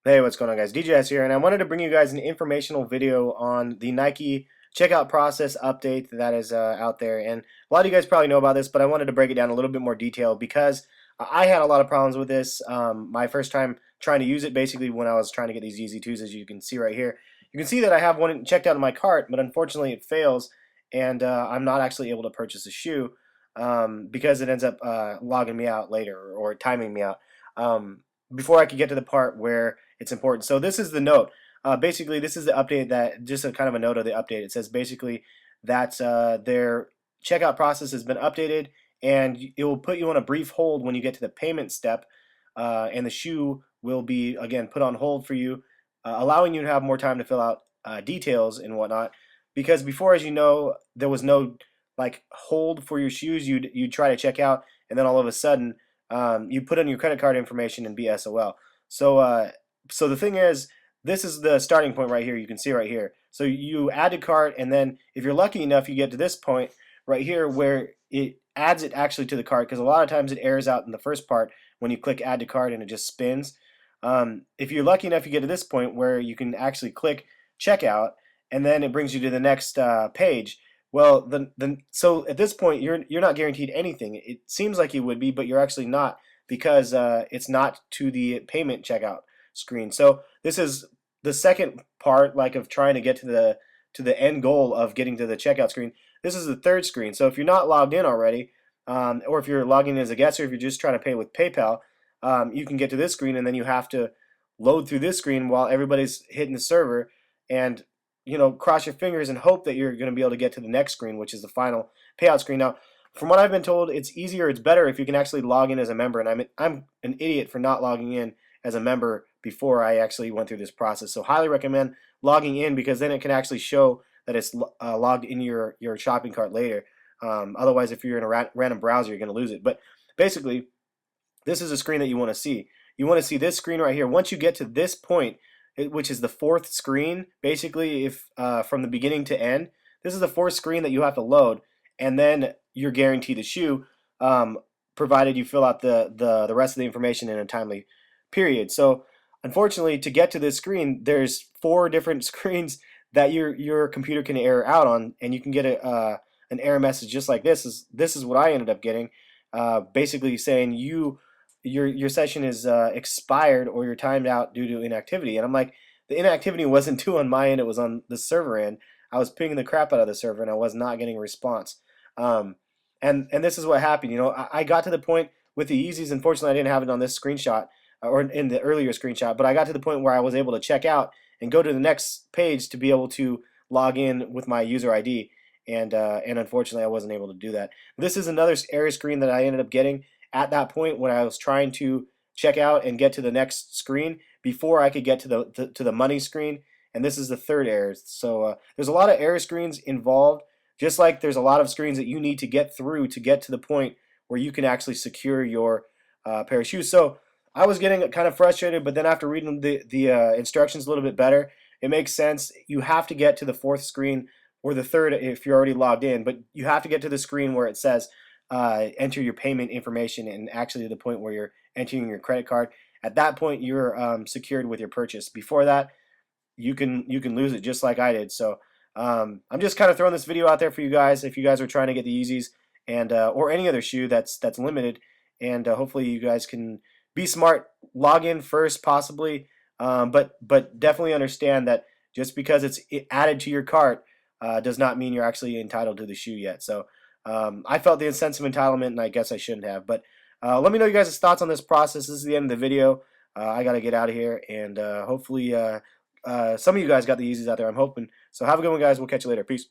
Hey, what's going on, guys? DJS here, and I wanted to bring you guys an informational video on the Nike checkout process update that is out there. And a lot of you guys probably know about this, but I wanted to break it down a little bit more detail because I had a lot of problems with this my first time trying to use it, basically when I was trying to get these Easy 2s, as you can see right here. You can see that I have one checked out in my cart, but unfortunately it fails, and I'm not actually able to purchase a shoe because it ends up logging me out later or timing me out. Before I could get to the part where it's important. So this is the note. Basically, this is the update that just a kind of a note of the update. It says basically that their checkout process has been updated, and it will put you on a brief hold when you get to the payment step, and the shoe will be again put on hold for you, allowing you to have more time to fill out details and whatnot. Because before, as you know, there was no like hold for your shoes. You'd try to check out, and then all of a sudden you put in your credit card information and be SOL. So the thing is, this is the starting point right here. You can see right here. So you add to cart, and then if you're lucky enough, you get to this point right here where it adds it actually to the cart, because a lot of times it errors out in the first part when you click add to cart and it just spins. If you're lucky enough, you get to this point where you can actually click checkout, and then it brings you to the next page. Well, so at this point you're not guaranteed anything. It seems like you would be, but you're actually not, because it's not to the payment checkout screen. So this is the second part, like of trying to get to the end goal of getting to the checkout screen. This is the third screen. So if you're not logged in already, or if you're logging in as a guest, or if you're just trying to pay with PayPal, you can get to this screen, and then you have to load through this screen while everybody's hitting the server, and cross your fingers and hope that you're going to be able to get to the next screen, which is the final payout screen. Now, from what I've been told, it's easier, it's better if you can actually log in as a member, and I'm an idiot for not logging in as a member before I actually went through this process. So highly recommend logging in, because then it can actually show that it's logged in your shopping cart later. Otherwise, if you're in a random browser, you're going to lose it. But basically, this is a screen that you want to see. You want to see this screen right here. Once you get to this point, which is the fourth screen, basically, if from the beginning to end, this is the fourth screen that you have to load, and then you're guaranteed a shoe, provided you fill out the rest of the information in a timely period. So unfortunately, to get to this screen, there's 4 different screens that your computer can error out on, and you can get an error message just like this. This is what I ended up getting, basically saying your session is expired, or you're timed out due to inactivity. And I'm like, the inactivity wasn't due on my end, it was on the server end. I was pinging the crap out of the server, and I was not getting a response. And this is what happened. I got to the point with the Yeezys. Unfortunately, I didn't have it on this screenshot, or in the earlier screenshot, but I got to the point where I was able to check out and go to the next page to be able to log in with my user ID. And unfortunately, I wasn't able to do that. This is another error screen that I ended up getting at that point when I was trying to check out and get to the next screen before I could get to the money screen. And this is the third error. So there's a lot of error screens involved, just like there's a lot of screens that you need to get through to get to the point where you can actually secure your pair of shoes. So I was getting kind of frustrated, but then after reading the instructions a little bit better, it makes sense. You have to get to the fourth screen, or the third if you're already logged in, but you have to get to the screen where it says enter your payment information, and actually to the point where you're entering your credit card. At that point, you're secured with your purchase. Before that, you can lose it, just like I did. So I'm just kind of throwing this video out there for you guys, if you guys are trying to get the Yeezys, and or any other shoe that's limited, and hopefully you guys can be smart, log in first possibly, but definitely understand that just because it's added to your cart does not mean you're actually entitled to the shoe yet. So I felt the sense of entitlement, and I guess I shouldn't have. But let me know you guys' thoughts on this process. This is the end of the video. I got to get out of here, and hopefully some of you guys got the Yeezys out there. I'm hoping. So have a good one, guys. We'll catch you later. Peace.